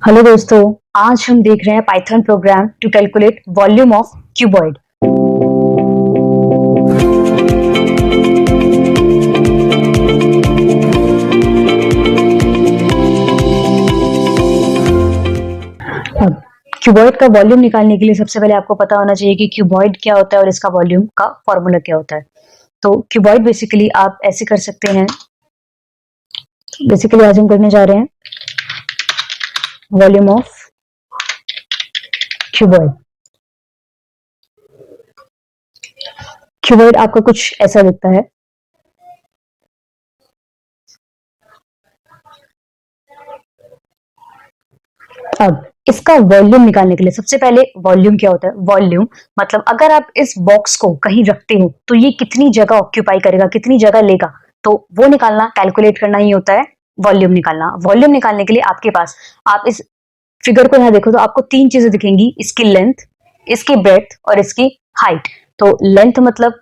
Hello दोस्तों, आज हम देख रहे हैं Python program to calculate volume of cuboid. अब क्यूबॉइड का वॉल्यूम निकालने के लिए सबसे पहले आपको पता होना चाहिए कि क्यूबॉइड क्या होता है और इसका वॉल्यूम का फॉर्मूला क्या होता है। तो क्यूबॉइड बेसिकली आप ऐसे कर सकते हैं। बेसिकली आज हम करने जा रहे हैं वॉल्यूम ऑफ क्यूबॉइड। क्यूबॉइड आपका कुछ ऐसा दिखता है। अब इसका वॉल्यूम निकालने के लिए सबसे पहले वॉल्यूम क्या होता है? वॉल्यूम मतलब अगर आप इस बॉक्स को कहीं रखते हो तो ये कितनी जगह ऑक्यूपाई करेगा, कितनी जगह लेगा, तो वो निकालना, कैलकुलेट करना ही होता है वॉल्यूम निकालना। वॉल्यूम निकालने के लिए आपके पास, आप इस फिगर को यहाँ देखो तो आपको तीन चीजें दिखेंगी, इसकी लेंथ, इसकी ब्रेथ और इसकी हाइट। तो लेंथ मतलब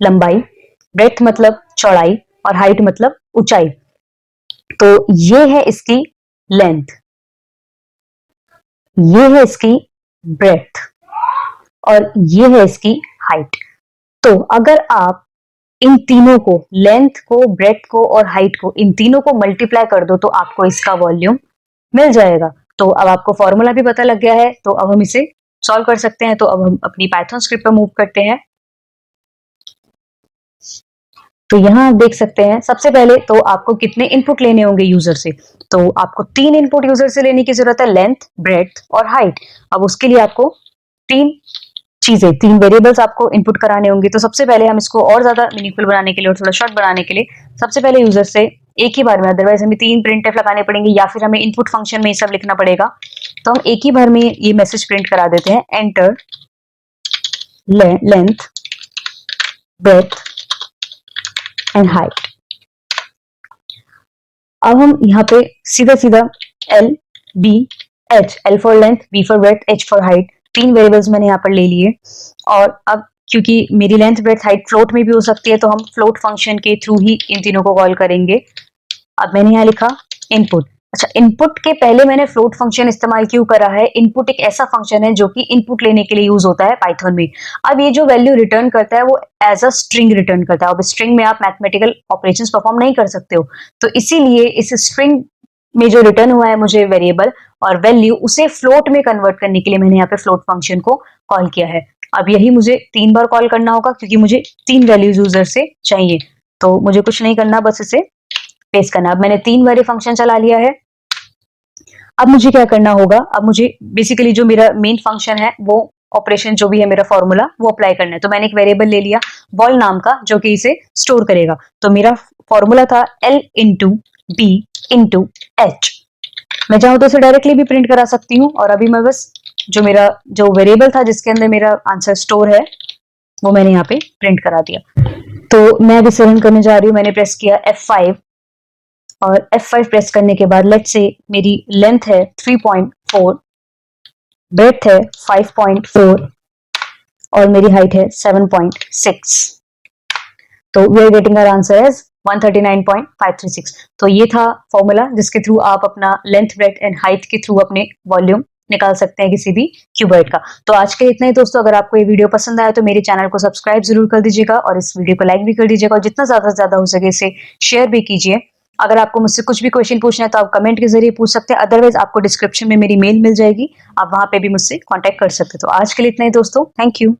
लंबाई, ब्रेथ मतलब चौड़ाई और हाइट मतलब ऊंचाई। तो ये है इसकी लेंथ, ये है इसकी ब्रेथ और ये है इसकी हाइट। तो अगर आप इन तीनों को, लेंथ को, ब्रेथ को और हाइट को, इन तीनों को मल्टीप्लाई कर दो तो आपको इसका वॉल्यूम मिल जाएगा। तो अब आपको फॉर्मूला भी पता लग गया है, तो अब हम इसे सॉल्व कर सकते हैं। तो अब हम अपनी पाइथन स्क्रिप्ट पर मूव करते हैं। तो यहाँ आप देख सकते हैं, सबसे पहले तो आपको कितने इनपुट लेने होंगे यूजर से। तो आपको 3 इनपुट यूजर से लेने की जरूरत है, लेंथ, ब्रेथ और हाइट। अब उसके लिए आपको 3 वेरिएबल्स आपको इनपुट कराने होंगे। तो सबसे पहले हम इसको और ज्यादा मीनिंगफुल बनाने के लिए और थोड़ा शॉर्ट बनाने के लिए सबसे पहले यूजर से एक ही बार में, अदरवाइज हमें 3 प्रिंटफ लगाने पड़ेंगे या फिर हमें इनपुट फंक्शन में ये सब लिखना पड़ेगा। तो हम एक ही बार में ये मैसेज प्रिंट करा देते हैं, enter length, breadth and height. अब हम यहाँ पे सीधा सीधा L B H, L for length, B for breadth, H for height, 3 variables मैंने यहाँ पर ले लिए। और अब क्योंकि मेरी लेंथ, ब्रेथ, हाइट फ्लोट में भी हो सकती है, तो हम फ्लोट फंक्शन के थ्रू ही इन तीनों को कॉल करेंगे। अब मैंने यहाँ लिखा इनपुट। अच्छा, इनपुट के पहले मैंने फ्लोट फंक्शन इस्तेमाल क्यों करा है? इनपुट एक ऐसा फंक्शन है जो कि इनपुट लेने के लिए यूज होता है पाइथन में। अब ये जो वैल्यू रिटर्न करता है वो एज अ स्ट्रिंग रिटर्न करता है। अब स्ट्रिंग में आप मैथमेटिकल ऑपरेशंस परफॉर्म नहीं कर सकते हो, तो इसीलिए इस स्ट्रिंग में जो रिटर्न हुआ है मुझे वेरिएबल और वैल्यू, उसे फ्लोट में कन्वर्ट करने के लिए मैंने यहाँ पे फ्लोट फंक्शन को कॉल किया है। अब यही मुझे 3 बार कॉल करना होगा क्योंकि मुझे 3 वैल्यूज यूजर से चाहिए। तो मुझे कुछ नहीं करना, बस इसे पेस्ट करना। अब मैंने 3 बार फंक्शन चला लिया है। अब मुझे क्या करना होगा? अब मुझे बेसिकली जो मेरा मेन फंक्शन है, वो ऑपरेशन जो भी है मेरा फॉर्मूला, वो अप्लाई करना है। तो मैंने एक वेरिएबल ले लिया वॉल नाम का, जो कि इसे स्टोर करेगा। तो मेरा फॉर्मूला था L into B into H. मैं चाहूँ तो इसे डायरेक्टली भी प्रिंट करा सकती हूँ, और अभी मैं बस जो मेरा जो वेरिएबल था जिसके अंदर मेरा आंसर स्टोर है, वो मैंने यहाँ पे प्रिंट करा दिया। तो मैं अभी रन करने जा रही हूँ। मैंने प्रेस किया F5 और F5 प्रेस करने के बाद लेट्स से मेरी लेंथ है 3.4, ब्रेथ है 5.4 और मेरी हाइट है 7.6। तो we are getting our answer as 139.536। तो ये था फॉर्मूला जिसके थ्रू आप अपना लेंथ, ब्रेथ एंड हाइट के थ्रू अपने वॉल्यूम निकाल सकते हैं किसी भी क्यूबॉइड का। तो आज के इतना ही दोस्तों। अगर आपको ये वीडियो पसंद आया तो मेरे चैनल को सब्सक्राइब जरूर कर दीजिएगा और इस वीडियो को लाइक भी कर दीजिएगा, और जितना ज्यादा से ज्यादा हो सके इसे शेयर भी कीजिए। अगर आपको मुझसे कुछ भी क्वेश्चन पूछना है तो आप कमेंट के जरिए पूछ सकते हैं, अदरवाइज आपको डिस्क्रिप्शन में मेरी मेल मिल जाएगी, आप वहां पे भी मुझसे कांटेक्ट कर सकते हैं। तो आज के लिए इतना ही दोस्तों, थैंक यू।